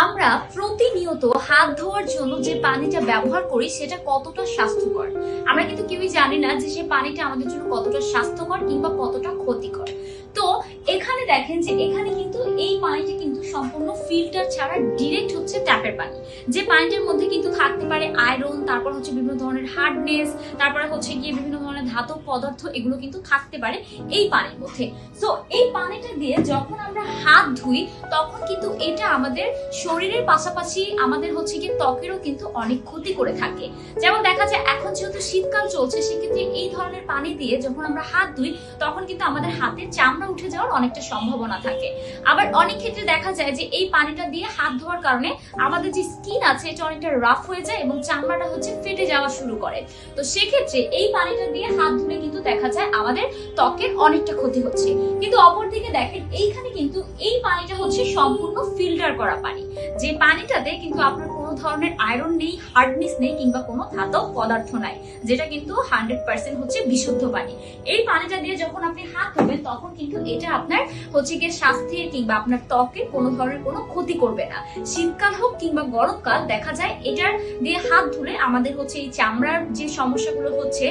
আমরা প্রতিনিয়ত হাত ধোয়ার জন্য যে পানিটা ব্যবহার করি সেটা কতটা স্বাস্থ্যকর আমরা কিন্তু কেউই জানি না যে সেই পানিটা আমাদের জন্য কতটা স্বাস্থ্যকর কিংবা কতটা ক্ষতিকর। তো এখানে দেখেন যে এখানে কিন্তু এই পানিটা কিন্তু সম্পূর্ণ ফিল্টার ছাড়া ডিরেক্ট হচ্ছে ট্যাপের পানি। যে পানিটার মধ্যে কিন্তু থাকতে পারে আয়রন, তারপর হচ্ছে বিভিন্ন ধরনের হার্ডনেস, তারপরে হচ্ছে গিয়ে বিভিন্ন ধরনের ধাতব পদার্থ, এগুলো কিন্তু থাকতে পারে এই পানির মধ্যে। সো এই পানিটা দিয়ে যখন আমরা হাত ধুই তখন কিন্তু এটা আমাদের শরীরের পাশাপাশি আমাদের হচ্ছে গিয়ে ত্বকেরও কিন্তু অনেক ক্ষতি করে থাকে। যেমন দেখা যায় এখন যেহেতু শীতকাল চলছে, সেক্ষেত্রে এই ধরনের পানি দিয়ে যখন আমরা হাত ধুই তখন কিন্তু আমাদের হাতের চামড়া উঠে যাওয়ার অনেকটা সম্ভাবনা থাকে। আবার অনেক ক্ষেত্রে দেখা যায় যে এই পানিটা দিয়ে হাত ধোয়ার কারণে আমাদের যে স্কিন আছে এটা অনেকটা রাফ হয়ে যায় এবং চামড়াটা হচ্ছে ফেটে যাওয়া শুরু করে। তো সেক্ষেত্রে এই পানিটা দিয়ে হাত ধুলে কিন্তু দেখা যায় আমাদের ত্বকের অনেকটা ক্ষতি হচ্ছে। কিন্তু অপরদিকে দেখেন এইখানে কিন্তু এই পানিটা হচ্ছে সম্পূর্ণ ফিল্টার করা পানি, যে পানিটাতে কিন্তু আপনার কোনো ধরনের আয়রন নেই, হার্ডনেস নেই কিংবা কোনো ধাতব পদার্থ নাই, যেটা কিন্তু 100% হচ্ছে বিশুদ্ধ পানি। এই পানিটা দিয়ে যখন আপনি হাত ধোবেন তখন কিন্তু এটা আপনার হচ্ছে গিয়ে স্বাস্থ্যের কিংবা আপনার ত্বকের কোনো ধরনের কোনো ক্ষতি করবে না। শীতকাল হোক কিংবা গরমকাল দেখা যায় এটার দিয়ে হাত ধুলে আমাদের হচ্ছে এই চামড়ার যে সমস্যাগুলো হচ্ছে,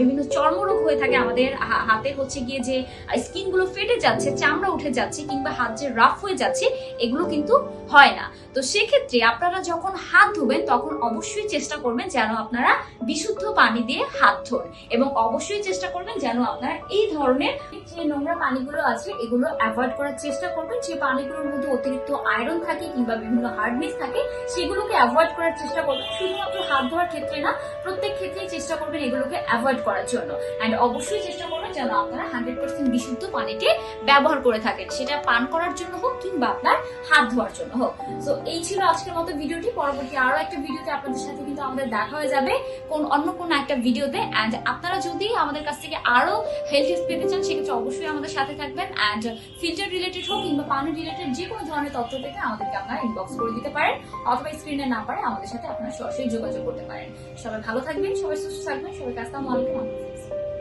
বিভিন্ন চর্মরোগ হয়ে থাকে আমাদের হাতে হচ্ছে গিয়ে যে স্কিন গুলো ফেটে যাচ্ছে, চামড়া উঠে যাচ্ছে কিংবা হাত যে রাফ হয়ে যাচ্ছে, এগুলো কিন্তু হয় না। তো সেক্ষেত্রে আপনারা যখন হাত ধুবেন তখন অবশ্যই চেষ্টা করবেন যেন আপনারা বিশুদ্ধ পানি দিয়ে হাত ধোন এবং অবশ্যই চেষ্টা করবেন যেন আপনারা এই ধরনের যে নোংরা পানিগুলো আছে এগুলো অ্যাভয়েড করার চেষ্টা করবেন। যে পানিগুলোর মধ্যে অতিরিক্ত আয়রন থাকে কিংবা বিভিন্ন হার্ডনেস থাকে সেগুলোকে অ্যাভয়েড করার চেষ্টা করবেন। শুধুমাত্র হাত ধোয়ার ক্ষেত্রে না, প্রত্যেক ক্ষেত্রেই চেষ্টা করবেন এগুলোকে অ্যাভয়েড করার জন্য। অ্যান্ড অবশ্যই চেষ্টা করবেন যেন আপনারা 100% বিশুদ্ধ পানিকে ব্যবহার করে থাকেন, সেটা পান করার জন্য হোক কিংবা আপনার হাত ধোয়ার জন্য হোক। তো এই ছিল আজকের মতো ভিডিওটি। পরবর্তী আরো একটা ভিডিওতে আপনাদের সাথে কিন্তু আমাদের দেখা হয়ে যাবে অন্য কোনো একটা ভিডিওতে। অ্যান্ড আপনারা যদি আমাদের কাছ থেকে আরো হেলথ টিপস পেতে চান সেক্ষেত্রে অবশ্যই আমাদের সাথে থাকবেন। অ্যান্ড ফিল্টার রিলেটেড হোক কিংবা পানি রিলেটেড যে কোনো ধরনের তথ্য পেতে আমাদেরকে আপনারা ইনবক্স করে দিতে পারেন অথবা স্ক্রিনের নাম্বারে আমাদের সাথে আপনারা সরাসরি যোগাযোগ করতে পারেন। সবাই ভালো থাকবেন, সবাই সুস্থ থাকবেন, সবাইকে আসসালামু আলাইকুম।